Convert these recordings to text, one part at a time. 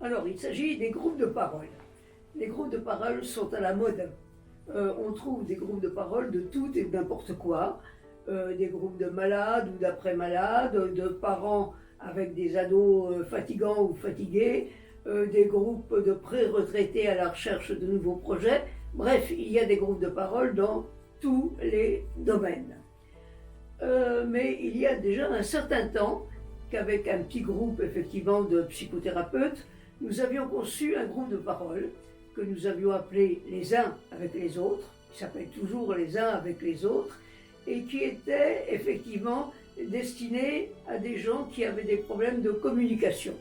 Alors, il s'agit des groupes de parole. Les groupes de parole sont à la mode. On trouve des groupes de parole de tout et n'importe quoi. Des groupes de malades ou d'après-malades, de parents avec des ados fatigants ou fatigués, des groupes de pré-retraités à la recherche de nouveaux projets. Bref, il y a des groupes de parole dans tous les domaines. Mais il y a déjà un certain temps qu'avec un petit groupe effectivement de psychothérapeutes, nous avions conçu un groupe de parole que nous avions appelé les uns avec les autres, qui s'appelle toujours les uns avec les autres, et qui était effectivement destiné à des gens qui avaient des problèmes de communication.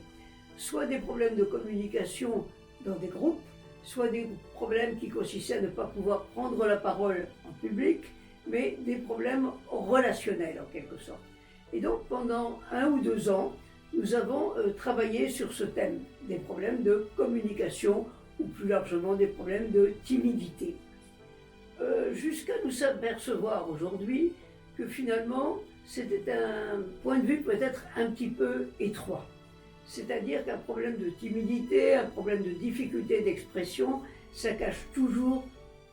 Soit des problèmes de communication dans des groupes, soit des problèmes qui consistaient à ne pas pouvoir prendre la parole en public, mais des problèmes relationnels en quelque sorte. Et donc pendant 1 ou 2 ans, nous avons travaillé sur ce thème, des problèmes de communication ou plus largement des problèmes de timidité. Jusqu'à nous apercevoir aujourd'hui que finalement c'était un point de vue peut-être un petit peu étroit. C'est-à-dire qu'un problème de timidité, un problème de difficulté d'expression, ça cache toujours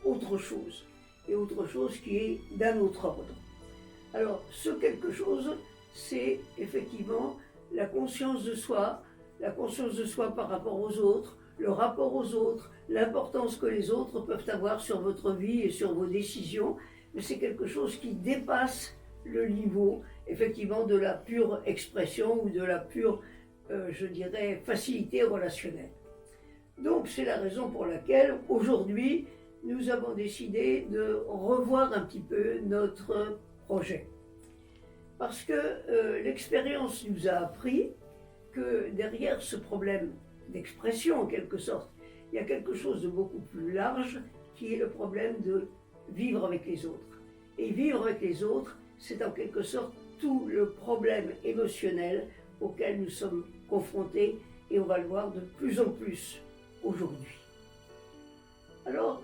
autre chose, et autre chose qui est d'un autre ordre. Alors ce quelque chose, c'est effectivement la conscience de soi par rapport aux autres, le rapport aux autres, l'importance que les autres peuvent avoir sur votre vie et sur vos décisions, mais c'est quelque chose qui dépasse le niveau effectivement de la pure expression ou de la pure, je dirais, facilité relationnelle. Donc c'est la raison pour laquelle aujourd'hui nous avons décidé de revoir un petit peu notre projet. Parce que l'expérience nous a appris que derrière ce problème d'expression en quelque sorte, il y a quelque chose de beaucoup plus large qui est le problème de vivre avec les autres. Et vivre avec les autres, c'est en quelque sorte tout le problème émotionnel auquel nous sommes confrontés et on va le voir de plus en plus aujourd'hui. Alors,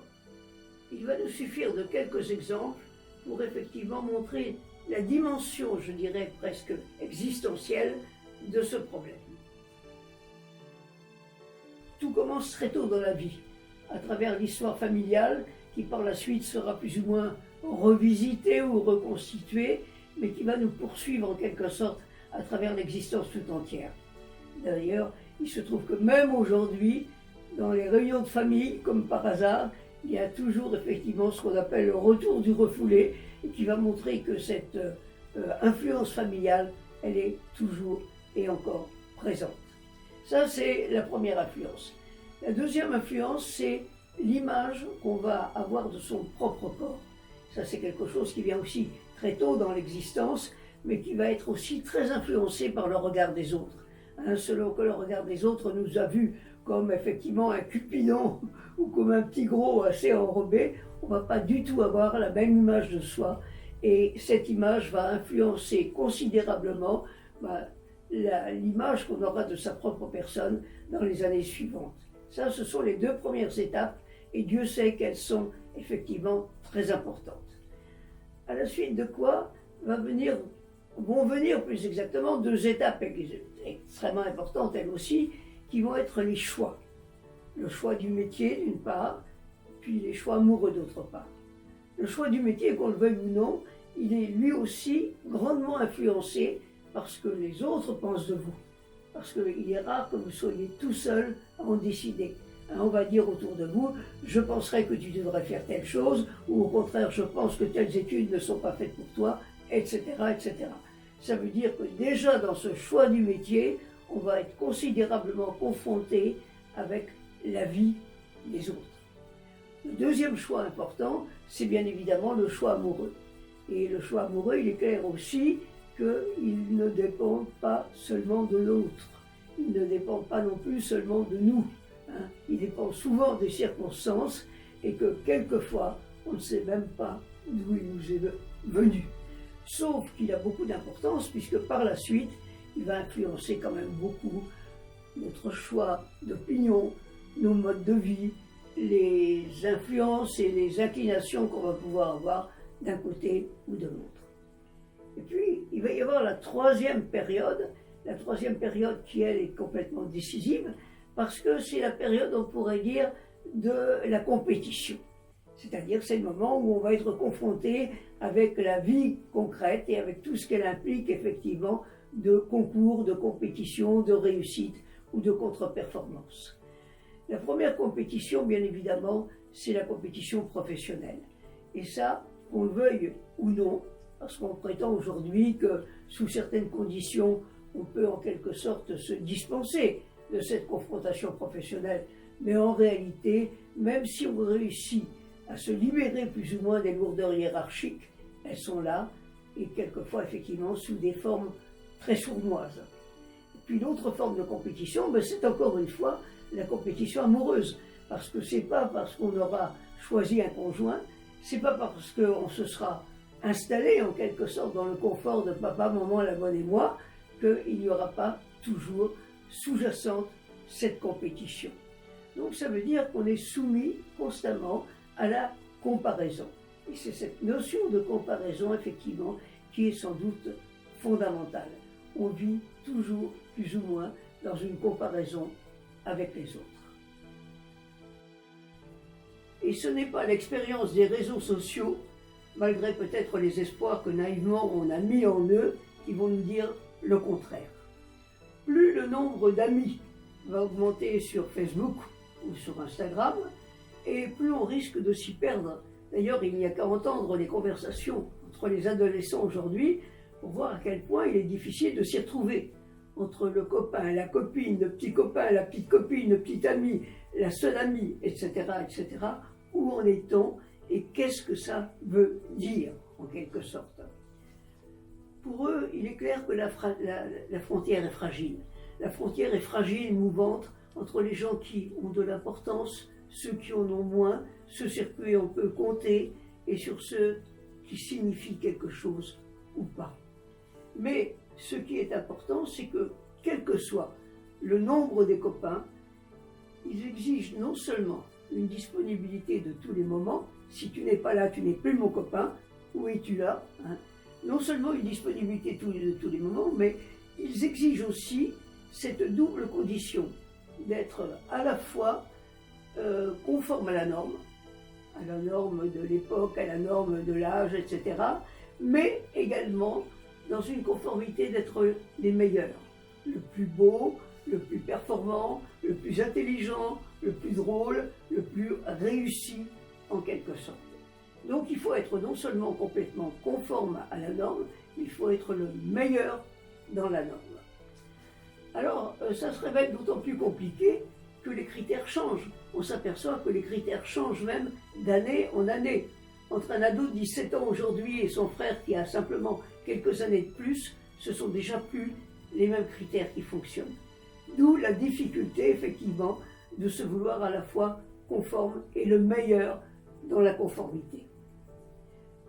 il va nous suffire de quelques exemples pour effectivement montrer la dimension, je dirais presque existentielle, de ce problème. Tout commence très tôt dans la vie, à travers l'histoire familiale, qui par la suite sera plus ou moins revisitée ou reconstituée, mais qui va nous poursuivre en quelque sorte à travers l'existence tout entière. D'ailleurs, il se trouve que même aujourd'hui, dans les réunions de famille, comme par hasard, il y a toujours effectivement ce qu'on appelle le retour du refoulé, et qui va montrer que cette influence familiale, elle est toujours et encore présente. Ça, c'est la première influence. La deuxième influence, c'est l'image qu'on va avoir de son propre corps. Ça, c'est quelque chose qui vient aussi très tôt dans l'existence, mais qui va être aussi très influencé par le regard des autres. Selon que le regard des autres nous a vus comme effectivement un Cupidon ou comme un petit gros assez enrobé, on ne va pas du tout avoir la même image de soi. Et cette image va influencer considérablement l'image qu'on aura de sa propre personne dans les années suivantes. Ça, ce sont les 2 premières étapes, et Dieu sait qu'elles sont effectivement très importantes. À la suite de quoi vont venir plus exactement 2 étapes extrêmement importantes, elles aussi, qui vont être les choix. Le choix du métier d'une part, puis les choix amoureux d'autre part. Le choix du métier, qu'on le veuille ou non, il est lui aussi grandement influencé par ce que les autres pensent de vous. Parce qu'il est rare que vous soyez tout seul à en décider. On va dire autour de vous, je penserais que tu devrais faire telle chose, ou au contraire, je pense que telles études ne sont pas faites pour toi, etc., etc. Ça veut dire que déjà dans ce choix du métier, on va être considérablement confronté avec la vie des autres. Le deuxième choix important, c'est bien évidemment le choix amoureux. Et le choix amoureux, il est clair aussi qu'il ne dépend pas seulement de l'autre. Il ne dépend pas non plus seulement de nous. Il dépend souvent des circonstances et que quelquefois, on ne sait même pas d'où il nous est venu. Sauf qu'il a beaucoup d'importance puisque par la suite, il va influencer quand même beaucoup notre choix d'opinion, nos modes de vie, les influences et les inclinations qu'on va pouvoir avoir d'un côté ou de l'autre. Et puis, il va y avoir la troisième période qui, elle, est complètement décisive, parce que c'est la période, on pourrait dire, de la compétition. C'est-à-dire c'est le moment où on va être confronté avec la vie concrète et avec tout ce qu'elle implique effectivement de concours, de compétition, de réussite ou de contre-performance. La première compétition, bien évidemment, c'est la compétition professionnelle. Et ça, qu'on le veuille ou non, parce qu'on prétend aujourd'hui que sous certaines conditions, on peut en quelque sorte se dispenser de cette confrontation professionnelle. Mais en réalité, même si on réussit à se libérer plus ou moins des lourdeurs hiérarchiques, elles sont là, et quelquefois effectivement sous des formes très sournoises. Et puis l'autre forme de compétition, c'est encore une fois la compétition amoureuse, parce que c'est pas parce qu'on aura choisi un conjoint, c'est pas parce qu'on se sera installé en quelque sorte dans le confort de papa, maman, la bonne et moi, qu'il n'y aura pas toujours sous-jacente cette compétition. Donc ça veut dire qu'on est soumis constamment à la comparaison. Et c'est cette notion de comparaison, effectivement, qui est sans doute fondamentale. On vit toujours, plus ou moins, dans une comparaison avec les autres. Et ce n'est pas l'expérience des réseaux sociaux, malgré peut-être les espoirs que naïvement on a mis en eux, qui vont nous dire le contraire. Plus le nombre d'amis va augmenter sur Facebook ou sur Instagram, et plus on risque de s'y perdre. D'ailleurs, il n'y a qu'à entendre les conversations entre les adolescents aujourd'hui pour voir à quel point il est difficile de s'y retrouver. Entre le copain, la copine, le petit copain, la petite copine, le petit ami, la seule amie, etc., etc., où en est-on et qu'est-ce que ça veut dire, en quelque sorte. Pour eux, il est clair que la frontière est fragile. La frontière est fragile, mouvante, entre les gens qui ont de l'importance, ceux qui en ont moins, ceux sur qui on peut compter, et sur ceux qui signifient quelque chose ou pas. Mais ce qui est important, c'est que, quel que soit le nombre des copains, ils exigent non seulement une disponibilité de tous les moments, si tu n'es pas là, tu n'es plus mon copain, où es-tu là, non seulement une disponibilité de tous les moments, mais ils exigent aussi cette double condition d'être à la fois conforme à la norme de l'époque, à la norme de l'âge, etc., mais également dans une conformité d'être les meilleurs, le plus beau, le plus performant, le plus intelligent, le plus drôle, le plus réussi en quelque sorte. Donc il faut être non seulement complètement conforme à la norme, mais il faut être le meilleur dans la norme. Alors ça se révèle d'autant plus compliqué que les critères changent. On s'aperçoit que les critères changent même d'année en année. Entre un ado de 17 ans aujourd'hui et son frère qui a simplement quelques années de plus, ce sont déjà plus les mêmes critères qui fonctionnent. D'où la difficulté, effectivement, de se vouloir à la fois conforme et le meilleur dans la conformité.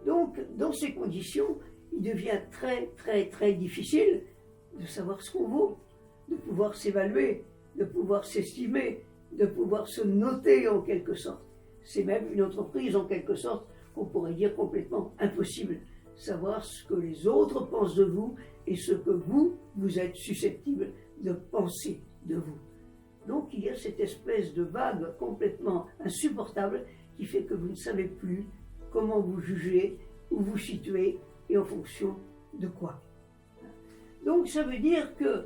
Donc, dans ces conditions, il devient très, très, très difficile de savoir ce qu'on vaut, de pouvoir s'évaluer, de pouvoir s'estimer, de pouvoir se noter en quelque sorte. C'est même une entreprise en quelque sorte qu'on pourrait dire complètement impossible. Savoir ce que les autres pensent de vous et ce que vous êtes susceptible de penser de vous. Donc il y a cette espèce de vague complètement insupportable qui fait que vous ne savez plus comment vous jugez, où vous situez et en fonction de quoi. Donc ça veut dire que,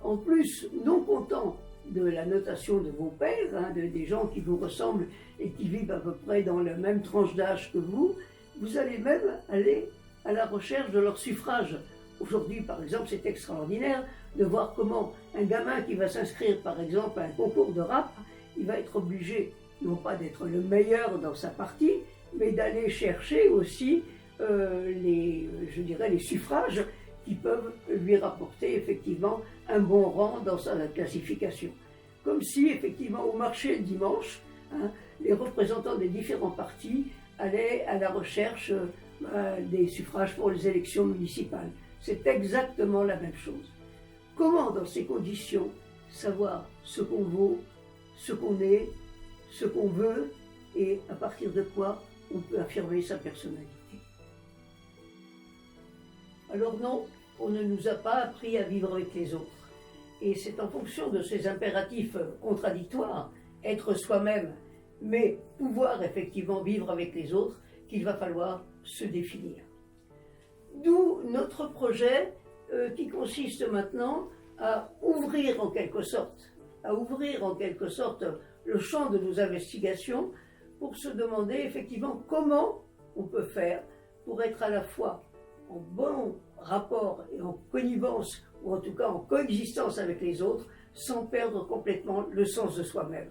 en plus, non content de la notation de vos pairs, des gens qui vous ressemblent et qui vivent à peu près dans la même tranche d'âge que vous allez même aller à la recherche de leur suffrage. Aujourd'hui, par exemple, c'est extraordinaire de voir comment un gamin qui va s'inscrire, par exemple, à un concours de rap, il va être obligé, non pas d'être le meilleur dans sa partie, mais d'aller chercher aussi les suffrages qui peuvent lui rapporter effectivement un bon rang dans sa classification. Comme si, effectivement, au marché le dimanche, les représentants des différents partis allaient à la recherche des suffrages pour les élections municipales. C'est exactement la même chose. Comment, dans ces conditions, savoir ce qu'on vaut, ce qu'on est, ce qu'on veut, et à partir de quoi on peut affirmer sa personnalité? Alors non, on ne nous a pas appris à vivre avec les autres. Et c'est en fonction de ces impératifs contradictoires, être soi-même, mais pouvoir effectivement vivre avec les autres, qu'il va falloir se définir. D'où notre projet qui consiste maintenant à ouvrir en quelque sorte le champ de nos investigations pour se demander effectivement comment on peut faire pour être à la fois en bon rapport et en connivence, ou en tout cas en coexistence avec les autres, sans perdre complètement le sens de soi-même.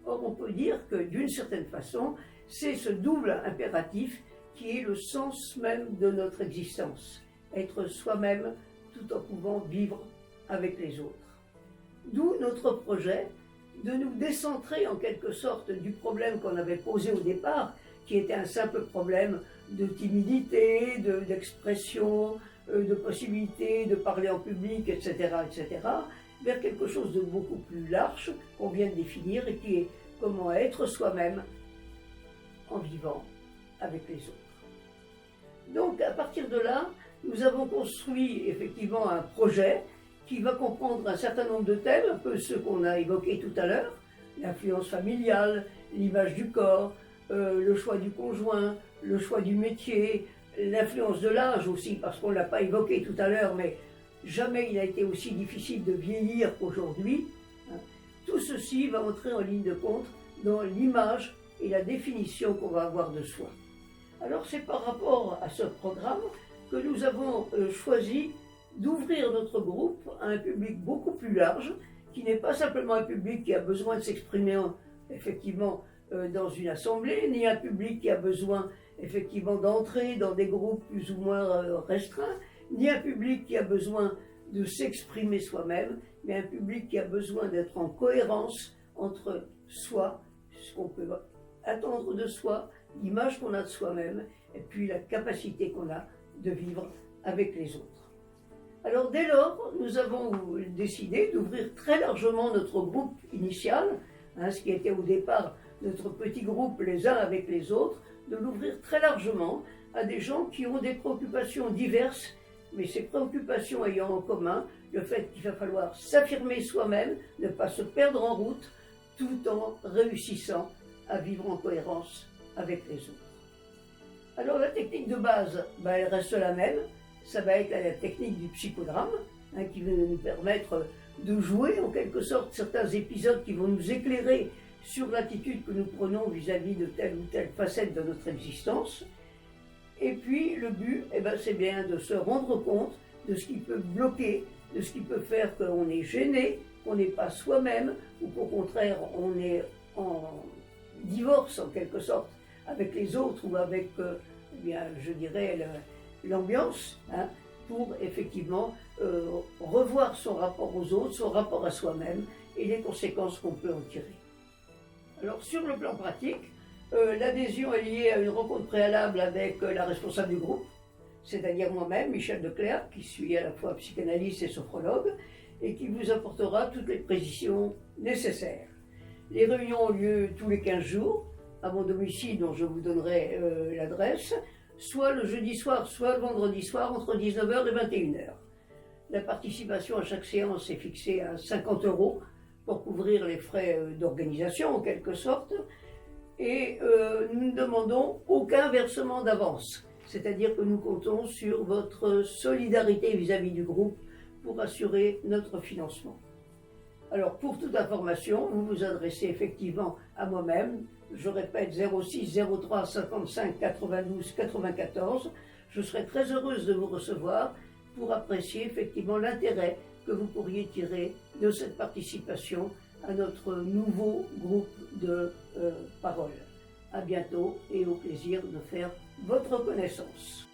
Or, on peut dire que d'une certaine façon, c'est ce double impératif qui est le sens même de notre existence. Être soi-même tout en pouvant vivre avec les autres. D'où notre projet de nous décentrer en quelque sorte du problème qu'on avait posé au départ, qui était un simple problème de timidité, d'expression, de possibilité de parler en public, etc., vers quelque chose de beaucoup plus large qu'on vient de définir et qui est comment être soi-même en vivant avec les autres. Donc à partir de là, nous avons construit effectivement un projet qui va comprendre un certain nombre de thèmes, un peu ceux qu'on a évoqués tout à l'heure, l'influence familiale, l'image du corps, le choix du conjoint, le choix du métier, l'influence de l'âge aussi, parce qu'on ne l'a pas évoqué tout à l'heure, mais jamais il a été aussi difficile de vieillir qu'aujourd'hui. Tout ceci va entrer en ligne de compte dans l'image et la définition qu'on va avoir de soi. Alors c'est par rapport à ce programme que nous avons choisi d'ouvrir notre groupe à un public beaucoup plus large, qui n'est pas simplement un public qui a besoin de s'exprimer effectivement dans une assemblée, ni un public qui a besoin effectivement d'entrer dans des groupes plus ou moins restreints, ni un public qui a besoin de s'exprimer soi-même, mais un public qui a besoin d'être en cohérence entre soi, ce qu'on peut attendre de soi, l'image qu'on a de soi-même, et puis la capacité qu'on a de vivre avec les autres. Alors dès lors, nous avons décidé d'ouvrir très largement notre groupe initial, ce qui était au départ notre petit groupe les uns avec les autres, de l'ouvrir très largement à des gens qui ont des préoccupations diverses, mais ces préoccupations ayant en commun le fait qu'il va falloir s'affirmer soi-même, ne pas se perdre en route, tout en réussissant à vivre en cohérence avec les autres. Alors la technique de base, elle reste la même, ça va être la technique du psychodrame, qui va nous permettre de jouer en quelque sorte certains épisodes qui vont nous éclairer sur l'attitude que nous prenons vis-à-vis de telle ou telle facette de notre existence. Et puis le but, c'est bien de se rendre compte de ce qui peut bloquer, de ce qui peut faire qu'on est gêné, qu'on n'est pas soi-même, ou qu'au contraire on est en divorce en quelque sorte avec les autres ou avec, je dirais, l'ambiance, pour effectivement revoir son rapport aux autres, son rapport à soi-même et les conséquences qu'on peut en tirer. Alors sur le plan pratique, l'adhésion est liée à une rencontre préalable avec la responsable du groupe, c'est-à-dire moi-même, Michel Declercq, qui suis à la fois psychanalyste et sophrologue, et qui vous apportera toutes les précisions nécessaires. Les réunions ont lieu tous les 15 jours, à mon domicile dont je vous donnerai l'adresse, soit le jeudi soir, soit le vendredi soir, entre 19h et 21h. La participation à chaque séance est fixée à 50 € pour couvrir les frais d'organisation en quelque sorte, et nous ne demandons aucun versement d'avance, c'est-à-dire que nous comptons sur votre solidarité vis-à-vis du groupe pour assurer notre financement. Alors pour toute information, vous vous adressez effectivement à moi-même, je répète 06 03 55 92 94, je serai très heureuse de vous recevoir pour apprécier effectivement l'intérêt que vous pourriez tirer de cette participation à notre nouveau groupe de parole. À bientôt et au plaisir de faire votre connaissance.